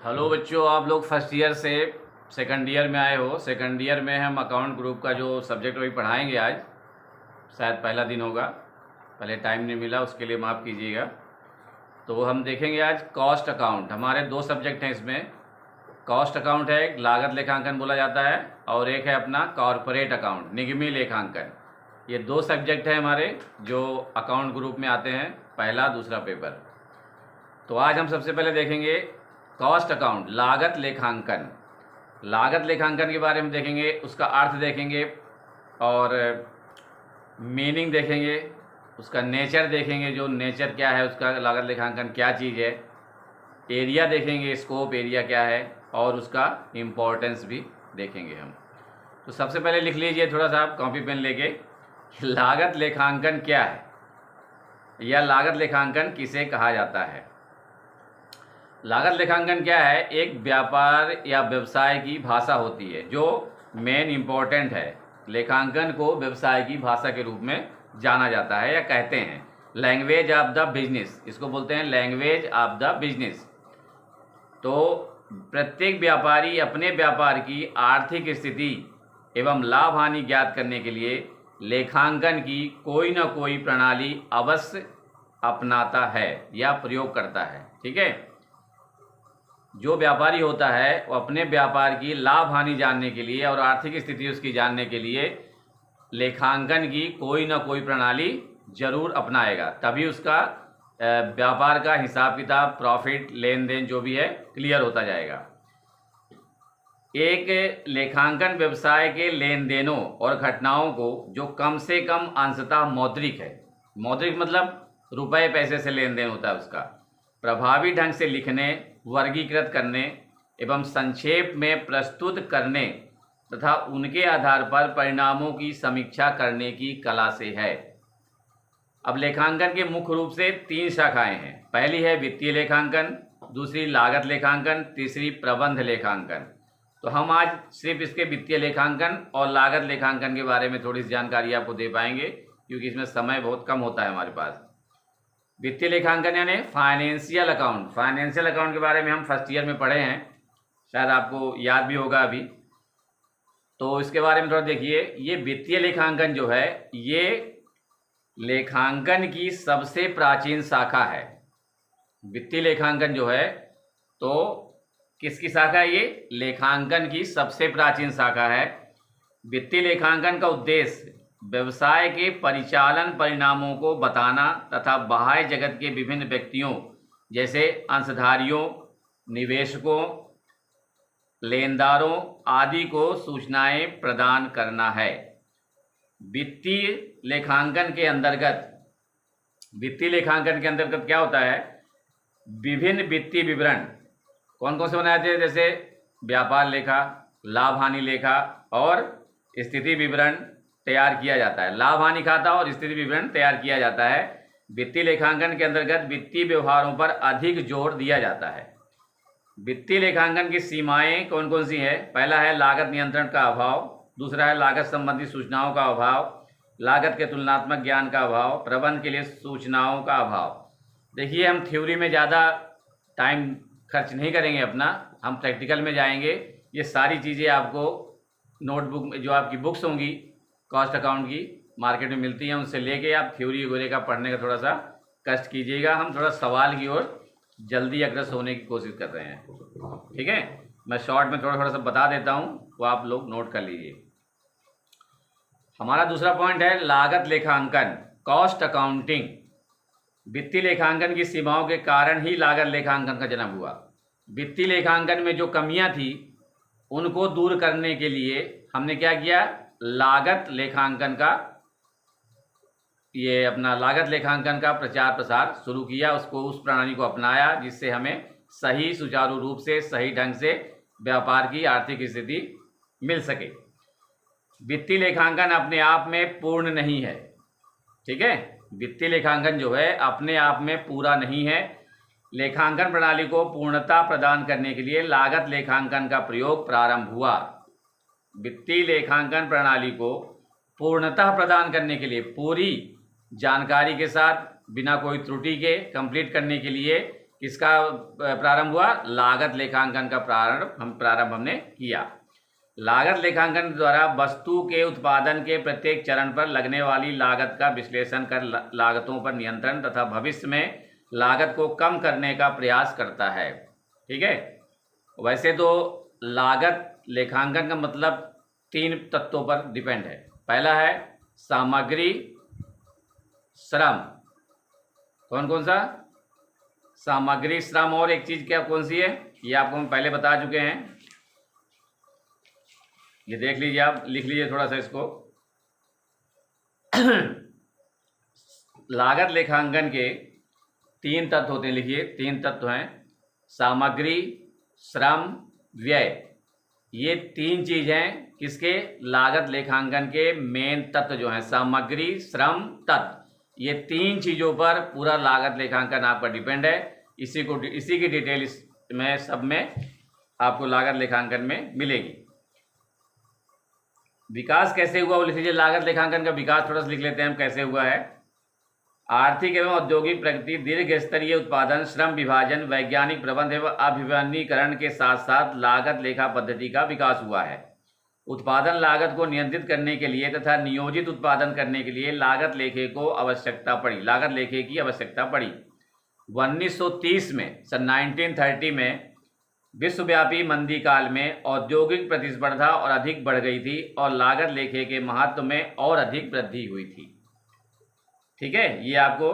Hello बच्चों, आप लोग फर्स्ट ईयर से सेकंड ईयर में आए हो। सेकंड ईयर में हम अकाउंट ग्रुप का जो सब्जेक्ट वही पढ़ाएंगे। आज शायद पहला दिन होगा, पहले टाइम नहीं मिला, उसके लिए माफ़ कीजिएगा। तो हम देखेंगे आज कॉस्ट अकाउंट। हमारे दो सब्जेक्ट हैं इसमें। कॉस्ट अकाउंट है, एक लागत लेखांकन बोला जाता है, और एक है अपना कॉरपोरेट अकाउंट, निगमी लेखांकन। ये दो सब्जेक्ट हैं हमारे जो अकाउंट ग्रुप में आते हैं, पहला दूसरा पेपर। तो आज हम सबसे पहले देखेंगे कॉस्ट अकाउंट, लागत लेखांकन। लागत लेखांकन के बारे में देखेंगे, उसका अर्थ देखेंगे और मीनिंग देखेंगे, उसका नेचर देखेंगे, जो नेचर क्या है उसका, लागत लेखांकन क्या चीज़ है। एरिया देखेंगे, स्कोप एरिया क्या है, और उसका इम्पोर्टेंस भी देखेंगे हम। तो सबसे पहले लिख लीजिए थोड़ा सा आप कॉपी पेन लेके, लागत लेखांकन क्या है या लागत लेखांकन किसे कहा जाता है। लागत लेखांकन क्या है? एक व्यापार या व्यवसाय की भाषा होती है जो मेन इम्पोर्टेंट है। लेखांकन को व्यवसाय की भाषा के रूप में जाना जाता है या कहते हैं लैंग्वेज ऑफ द बिजनेस, इसको बोलते हैं लैंग्वेज ऑफ द बिजनेस। तो प्रत्येक व्यापारी अपने व्यापार की आर्थिक स्थिति एवं लाभ हानि ज्ञात करने के लिए लेखांकन की कोई ना कोई प्रणाली अवश्य अपनाता है या प्रयोग करता है। ठीक है, जो व्यापारी होता है वो अपने व्यापार की लाभ हानि जानने के लिए और आर्थिक स्थिति उसकी जानने के लिए लेखांकन की कोई ना कोई प्रणाली जरूर अपनाएगा, तभी उसका व्यापार का हिसाब किताब, प्रॉफिट, लेन देन जो भी है क्लियर होता जाएगा। एक लेखांकन व्यवसाय के लेन देनों और घटनाओं को जो कम से कम अंशतः मौद्रिक है, मौद्रिक मतलब रुपए पैसे से लेन देन होता है, उसका प्रभावी ढंग से लिखने, वर्गीकृत करने एवं संक्षेप में प्रस्तुत करने तथा उनके आधार पर परिणामों की समीक्षा करने की कला से है। अब लेखांकन के मुख्य रूप से तीन शाखाएं हैं। पहली है वित्तीय लेखांकन, दूसरी लागत लेखांकन, तीसरी प्रबंध लेखांकन। तो हम आज सिर्फ इसके वित्तीय लेखांकन और लागत लेखांकन के बारे में थोड़ी सी जानकारी आपको दे पाएंगे, क्योंकि इसमें समय बहुत कम होता है हमारे पास। वित्तीय लेखांकन यानी फाइनेंशियल अकाउंट। फाइनेंशियल अकाउंट के बारे में हम फर्स्ट ईयर में पढ़े हैं, शायद आपको याद भी होगा अभी। तो इसके बारे में थोड़ा देखिए। ये वित्तीय लेखांकन जो है ये लेखांकन की सबसे प्राचीन शाखा है। वित्तीय लेखांकन जो है तो किसकी शाखा है? ये लेखांकन की सबसे प्राचीन शाखा है। वित्तीय लेखांकन का उद्देश्य व्यवसाय के परिचालन परिणामों को बताना तथा बाह्य जगत के विभिन्न व्यक्तियों जैसे अंशधारियों, निवेशकों, लेनदारों आदि को सूचनाएं प्रदान करना है। वित्तीय लेखांकन के अंतर्गत क्या होता है? विभिन्न वित्तीय विवरण कौन कौन से बनाए थे? जैसे व्यापार लेखा, लाभ हानि लेखा और स्थिति विवरण तैयार किया जाता है। लाभ हानि खाता और स्थिति विवरण तैयार किया जाता है। वित्तीय लेखांकन के अंतर्गत वित्तीय व्यवहारों पर अधिक जोर दिया जाता है। वित्तीय लेखांकन की सीमाएं कौन कौन सी है? पहला है लागत नियंत्रण का अभाव, दूसरा है लागत संबंधी सूचनाओं का अभाव, लागत के तुलनात्मक ज्ञान का अभाव, प्रबंध के लिए सूचनाओं का अभाव। देखिए, हम थ्योरी में ज़्यादा टाइम खर्च नहीं करेंगे अपना, हम प्रैक्टिकल में जाएंगे। ये सारी चीज़ें आपको नोटबुक में, जो आपकी बुक्स होंगी कॉस्ट अकाउंट की मार्केट में मिलती हैं, उनसे लेके आप थ्योरी वगैरह का पढ़ने का थोड़ा सा कष्ट कीजिएगा। हम थोड़ा सवाल की ओर जल्दी अग्रसर होने की कोशिश कर रहे हैं। ठीक है, मैं शॉर्ट में थोड़ा थोड़ा सा बता देता हूँ, वो आप लोग नोट कर लीजिए। हमारा दूसरा पॉइंट है लागत लेखांकन, कॉस्ट अकाउंटिंग। वित्तीय लेखांकन की सीमाओं के कारण ही लागत लेखांकन का जन्म हुआ। वित्तीय लेखांकन में जो कमियां थी उनको दूर करने के लिए हमने क्या किया? लागत लेखांकन का प्रचार प्रसार शुरू किया, उसको, उस प्रणाली को अपनाया जिससे हमें सही, सुचारू रूप से, सही ढंग से व्यापार की आर्थिक स्थिति मिल सके। वित्तीय लेखांकन अपने आप में पूर्ण नहीं है। ठीक है, वित्तीय लेखांकन जो है अपने आप में पूरा नहीं है। लेखांकन प्रणाली को पूर्णता प्रदान करने के लिए लागत लेखांकन का प्रयोग प्रारंभ हुआ। वित्तीय लेखांकन प्रणाली को पूर्णता प्रदान करने के लिए, पूरी जानकारी के साथ, बिना कोई त्रुटि के कंप्लीट करने के लिए किसका प्रारंभ हुआ? लागत लेखांकन का प्रारंभ हमने किया। लागत लेखांकन द्वारा वस्तु के उत्पादन के प्रत्येक चरण पर लगने वाली लागत का विश्लेषण कर लागतों पर नियंत्रण तथा भविष्य में लागत को कम करने का प्रयास करता है। ठीक है, वैसे तो लागत लेखांकन का मतलब 3 तत्वों पर डिपेंड है। पहला है सामग्री, श्रम। कौन कौन सा? सामग्री, श्रम, और एक चीज क्या कौन सी है? ये आपको हम पहले बता चुके हैं। ये देख लीजिए, आप लिख लीजिए थोड़ा सा इसको। लागत लेखांकन के 3 तत्व होते हैं, लिखिए 3 तत्व हैं, सामग्री, श्रम, व्यय। ये 3 चीज हैं किसके? लागत लेखांकन के मेन तत्व जो हैं, सामग्री, श्रम, तत्व। ये 3 चीजों पर पूरा लागत लेखांकन आपका डिपेंड है। इसी की डिटेल इसमें सब में आपको लागत लेखांकन में मिलेगी। विकास कैसे हुआ वो लिख लीजिए। लागत लेखांकन का विकास थोड़ा सा लिख लेते हैं हम, कैसे हुआ है। आर्थिक एवं औद्योगिक प्रगति, दीर्घ स्तरीय उत्पादन, श्रम विभाजन, वैज्ञानिक प्रबंध एवं अभिवनीकरण के साथ साथ लागत लेखा पद्धति का विकास हुआ है। उत्पादन लागत को नियंत्रित करने के लिए तथा नियोजित उत्पादन करने के लिए लागत लेखे की आवश्यकता पड़ी। 1930 में, सन 1930 में विश्वव्यापी मंदी काल में औद्योगिक प्रतिस्पर्धा और अधिक बढ़ गई थी और लागत लेखे के महत्व में और अधिक वृद्धि हुई थी। ठीक है, ये आपको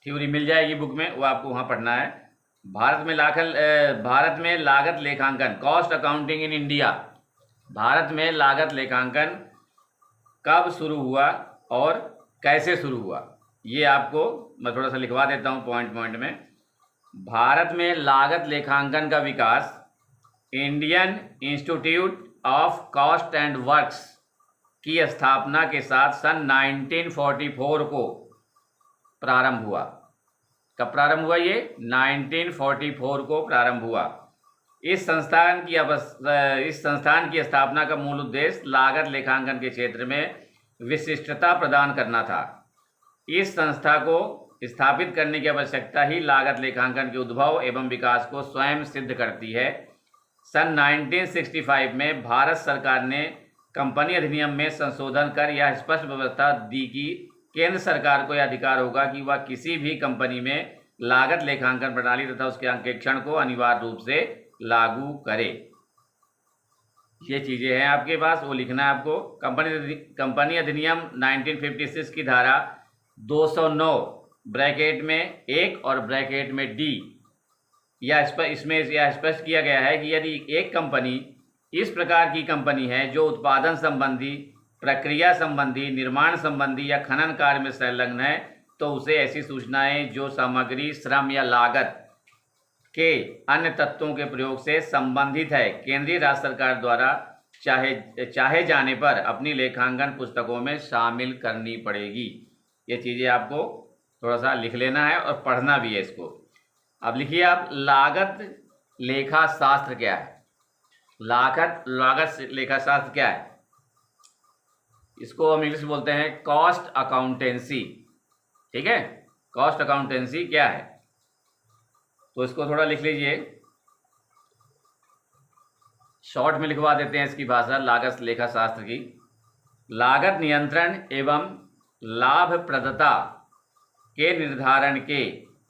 थ्योरी मिल जाएगी बुक में, वो आपको वहाँ पढ़ना है। भारत में लागत लेखांकन, cost accounting in India, Bharat में लागत लेखांकन कब शुरू हुआ और कैसे शुरू हुआ, ये आपको मैं थोड़ा सा लिखवा देता हूँ पॉइंट में। भारत में लागत लेखांकन का विकास Indian Institute of Cost and Works की स्थापना के साथ सन 1944 को प्रारंभ हुआ। कब प्रारंभ हुआ? ये 1944 को प्रारंभ हुआ। इस संस्थान की स्थापना का मूल उद्देश्य लागत लेखांकन के क्षेत्र में विशिष्टता प्रदान करना था। इस संस्था को स्थापित करने की आवश्यकता ही लागत लेखांकन के उद्भव एवं विकास को स्वयं सिद्ध करती है। सन 1965 में भारत सरकार ने कंपनी अधिनियम में संशोधन कर यह स्पष्ट व्यवस्था दी कि केंद्र सरकार को यह अधिकार होगा कि वह किसी भी कंपनी में लागत लेखांकन प्रणाली तथा उसके अंकेक्षण को अनिवार्य रूप से लागू करे। ये चीजें हैं आपके पास, वो लिखना है आपको। कंपनी अधिनियम 1956 की धारा 209 ब्रैकेट में 1 और ब्रैकेट में D, इसमें यह स्पष्ट किया गया है कि यदि एक कंपनी इस प्रकार की कंपनी है जो उत्पादन संबंधी, प्रक्रिया संबंधी, निर्माण संबंधी या खनन कार्य में संलग्न है, तो उसे ऐसी सूचनाएं जो सामग्री, श्रम या लागत के अन्य तत्वों के प्रयोग से संबंधित है, केंद्रीय राज्य सरकार द्वारा चाहे जाने पर अपनी लेखांकन पुस्तकों में शामिल करनी पड़ेगी। ये चीज़ें आपको थोड़ा सा लिख लेना है और पढ़ना भी है इसको। अब लिखिए आप, लागत लेखा शास्त्र क्या है? लागत लेखा शास्त्र क्या है? इसको हम इंग्लिश में बोलते हैं कॉस्ट अकाउंटेंसी। ठीक है, कॉस्ट अकाउंटेंसी क्या है? तो इसको थोड़ा लिख लीजिए, शॉर्ट में लिखवा देते हैं इसकी भाषा लागत लेखा शास्त्र की। लागत नियंत्रण एवं लाभप्रदता के निर्धारण के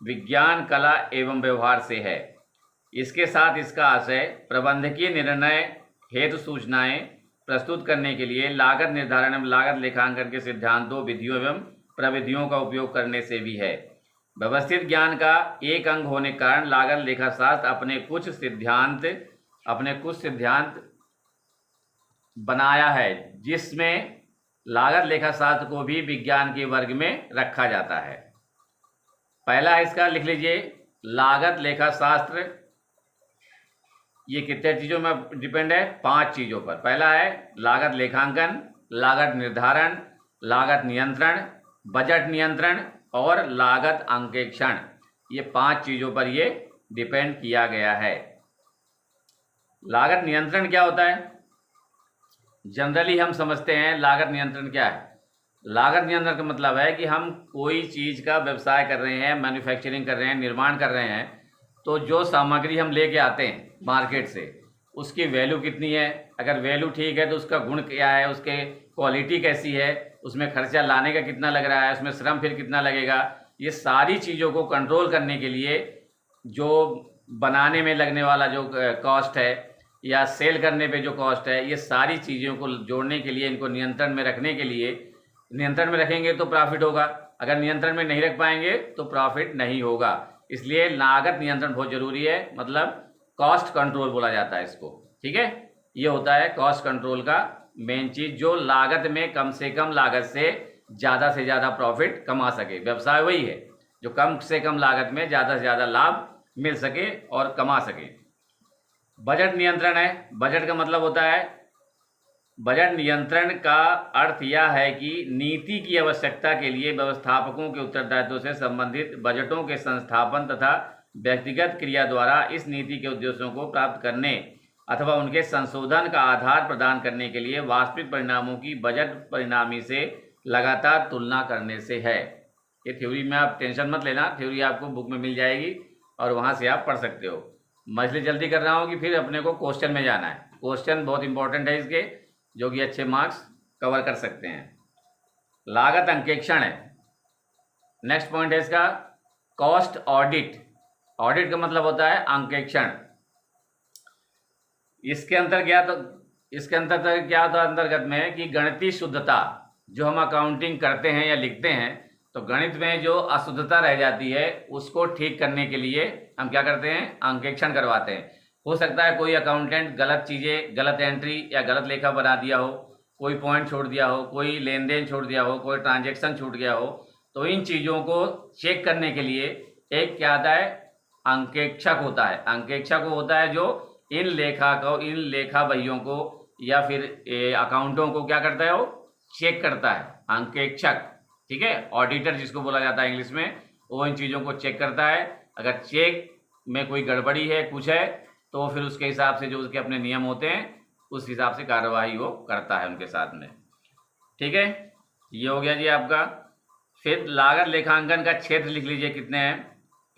विज्ञान, कला एवं व्यवहार से है। इसके साथ इसका आशय प्रबंधकीय निर्णय हेतु सूचनाएं प्रस्तुत करने के लिए लागत निर्धारण एवं लागत लेखांकन के सिद्धांतों, विधियों एवं प्रविधियों का उपयोग करने से भी है। व्यवस्थित ज्ञान का एक अंग होने के कारण लागत लेखा शास्त्र अपने कुछ सिद्धांत बनाया है, जिसमें लागत लेखा शास्त्र को भी विज्ञान के वर्ग में रखा जाता है। पहला है इसका, लिख लीजिए, लागत लेखा शास्त्र ये कितने चीज़ों में डिपेंड है? 5 चीज़ों पर। पहला है लागत लेखांकन, लागत निर्धारण, लागत नियंत्रण, बजट नियंत्रण और लागत अंकेक्षण। ये 5 चीज़ों पर ये डिपेंड किया गया है। लागत नियंत्रण क्या होता है? जनरली हम समझते हैं लागत नियंत्रण क्या है। लागत नियंत्रण का मतलब है कि हम कोई चीज़ का व्यवसाय कर रहे हैं, मैन्युफैक्चरिंग कर रहे हैं, निर्माण कर रहे हैं, तो जो सामग्री हम लेके आते हैं मार्केट से उसकी वैल्यू कितनी है, अगर वैल्यू ठीक है तो उसका गुण क्या है, उसके क्वालिटी कैसी है, उसमें खर्चा लाने का कितना लग रहा है, उसमें श्रम फिर कितना लगेगा, ये सारी चीज़ों को कंट्रोल करने के लिए जो बनाने में लगने वाला जो कॉस्ट है या सेल करने पे जो कॉस्ट है, ये सारी चीज़ों को जोड़ने के लिए, इनको नियंत्रण में रखने के लिए, नियंत्रण में रखेंगे तो प्रॉफिट होगा, अगर नियंत्रण में नहीं रख पाएंगे तो प्रॉफिट नहीं होगा। इसलिए लागत नियंत्रण बहुत ज़रूरी है, मतलब कॉस्ट कंट्रोल बोला जाता है इसको। ठीक है, ये होता है कॉस्ट कंट्रोल का मेन चीज़, जो लागत में कम से कम लागत से ज़्यादा प्रॉफिट कमा सके। व्यवसाय वही है जो कम से कम लागत में ज़्यादा से ज़्यादा लाभ मिल सके और कमा सके। बजट नियंत्रण है। बजट का मतलब होता है, बजट नियंत्रण का अर्थ यह है कि नीति की आवश्यकता के लिए व्यवस्थापकों के उत्तरदायित्व से संबंधित बजटों के संस्थापन तथा व्यक्तिगत क्रिया द्वारा इस नीति के उद्देश्यों को प्राप्त करने अथवा उनके संशोधन का आधार प्रदान करने के लिए वास्तविक परिणामों की बजट परिणामी से लगातार तुलना करने से है। ये थ्योरी में आप टेंशन मत लेना, थ्योरी आपको बुक में मिल जाएगी और वहाँ से आप पढ़ सकते हो। मैं इसलिए जल्दी कर रहा हूँ कि फिर अपने को क्वेश्चन में जाना है। क्वेश्चन बहुत इंपॉर्टेंट है इसके, जो कि अच्छे मार्क्स कवर कर सकते हैं। लागत अंकेक्षण है। नेक्स्ट पॉइंट है इसका कॉस्ट ऑडिट। ऑडिट का मतलब होता है अंकेक्षण। इसके अंतर्गत क्या होता है अंतर्गत में कि गणितीय शुद्धता, जो हम अकाउंटिंग करते हैं या लिखते हैं तो गणित में जो अशुद्धता रह जाती है उसको ठीक करने के लिए हम क्या करते हैं, अंकेक्षण करवाते हैं। हो सकता है कोई अकाउंटेंट गलत चीज़ें, गलत एंट्री या गलत लेखा बना दिया हो, कोई पॉइंट छोड़ दिया हो, कोई लेन देन छोड़ दिया हो, कोई ट्रांजेक्शन छूट गया हो, तो इन चीज़ों को चेक करने के लिए एक क्या आता है, अंकेक्षक होता है। अंकेक्षक वो होता है जो इन लेखा बहियों को या फिर अकाउंटों को क्या करता है, वो चेक करता है, अंकेक्षक। ठीक है, ऑडिटर जिसको बोला जाता है इंग्लिश में, वो इन चीज़ों को चेक करता है। अगर चेक में कोई गड़बड़ी है, कुछ है, तो फिर उसके हिसाब से जो उसके अपने नियम होते हैं उस हिसाब से कार्रवाई वो करता है उनके साथ में। ठीक है, ये हो गया जी आपका। फिर लागत लेखांकन का क्षेत्र लिख लीजिए कितने हैं,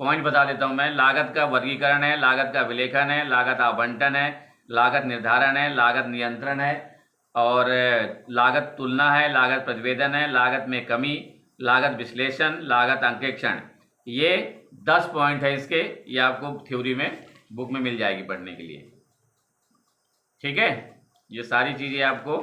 पॉइंट बता देता हूँ मैं। लागत का वर्गीकरण है, लागत का विलेखन है, लागत आवंटन है, लागत निर्धारण है, लागत नियंत्रण है, और लागत तुलना है, लागत प्रतिवेदन है, लागत में कमी, लागत विश्लेषण, लागत अंकेक्षण। ये 10 पॉइंट है इसके, ये आपको थ्योरी में बुक में मिल जाएगी पढ़ने के लिए। ठीक है, ये सारी चीज़ें आपको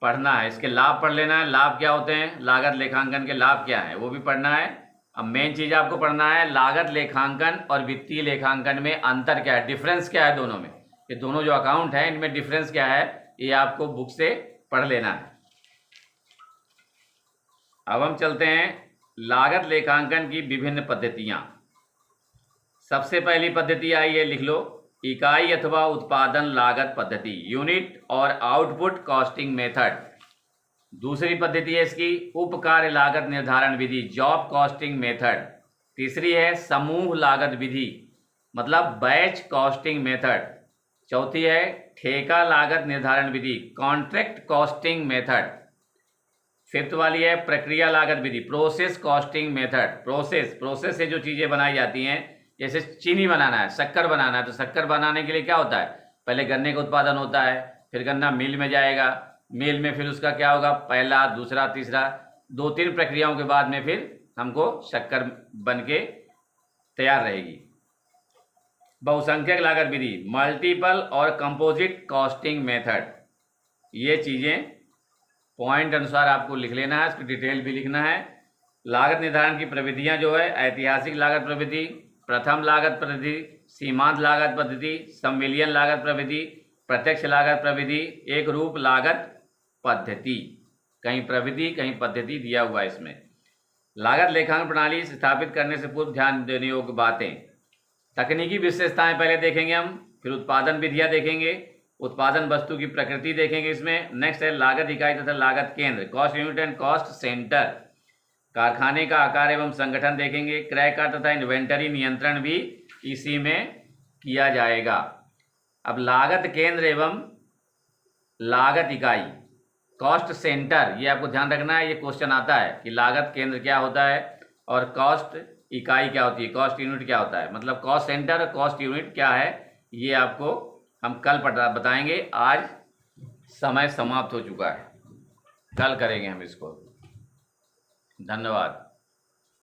पढ़ना है। इसके लाभ पढ़ लेना है, लाभ क्या होते हैं, लागत लेखांकन के लाभ क्या है वो भी पढ़ना है। अब मेन चीज़ आपको पढ़ना है लागत लेखांकन और वित्तीय लेखांकन में अंतर क्या है, डिफरेंस क्या है दोनों में। ये दोनों जो अकाउंट है इनमें डिफरेंस क्या है, ये आपको बुक से पढ़ लेना है। अब हम चलते हैं लागत लेखांकन की विभिन्न पद्धतियां। सबसे पहली पद्धति आई है, लिख लो, इकाई अथवा उत्पादन लागत पद्धति, यूनिट और आउटपुट कॉस्टिंग मेथड। दूसरी पद्धति है इसकी उप कार्य लागत निर्धारण विधि, जॉब कॉस्टिंग मेथड। तीसरी है समूह लागत विधि, मतलब बैच कॉस्टिंग मेथड। चौथी है ठेका लागत निर्धारण विधि, कॉन्ट्रैक्ट कॉस्टिंग मेथड। फिफ्थ वाली है प्रक्रिया लागत विधि, प्रोसेस कॉस्टिंग मेथड। प्रोसेस से जो चीज़ें बनाई जाती हैं, जैसे चीनी बनाना है, शक्कर बनाना है, तो शक्कर बनाने के लिए क्या होता है, पहले गन्ने का उत्पादन होता है, फिर गन्ना मिल में जाएगा, मिल में फिर उसका क्या होगा, पहला, दूसरा, तीसरा, 2-3 प्रक्रियाओं के बाद में फिर हमको शक्कर बन के तैयार रहेगी। बहुसंख्यक लागत विधि, मल्टीपल और कंपोजिट कॉस्टिंग मेथड। ये चीज़ें पॉइंट अनुसार आपको लिख लेना है, इसकी डिटेल भी लिखना है। लागत निर्धारण की प्रविधियां जो है, ऐतिहासिक लागत प्रविधि, प्रथम लागत पद्धति, सीमांत लागत पद्धति, संविलियन लागत प्रविधि, प्रत्यक्ष लागत प्रविधि, एक रूप लागत पद्धति। कहीं प्रविधि कहीं पद्धति दिया हुआ है इसमें। लागत लेखांकन प्रणाली स्थापित करने से पूर्व ध्यान देने योग्य बातें, तकनीकी विशेषताएं पहले देखेंगे हम, फिर उत्पादन विधियां देखेंगे, उत्पादन वस्तु की प्रकृति देखेंगे इसमें। नेक्स्ट है लागत इकाई तथा लागत केंद्र, cost unit and cost centre. कारखाने का आकार एवं संगठन देखेंगे। क्रय का तथा इन्वेंटरी नियंत्रण भी इसी में किया जाएगा। अब लागत केंद्र एवं लागत इकाई, कॉस्ट सेंटर, ये आपको ध्यान रखना है, ये क्वेश्चन आता है कि लागत केंद्र क्या होता है और कॉस्ट इकाई क्या होती है, कॉस्ट यूनिट क्या होता है, मतलब कॉस्ट सेंटर और कॉस्ट यूनिट क्या है, ये आपको हम कल बताएंगे। आज समय समाप्त हो चुका है, कल करेंगे हम इसको। धन्यवाद।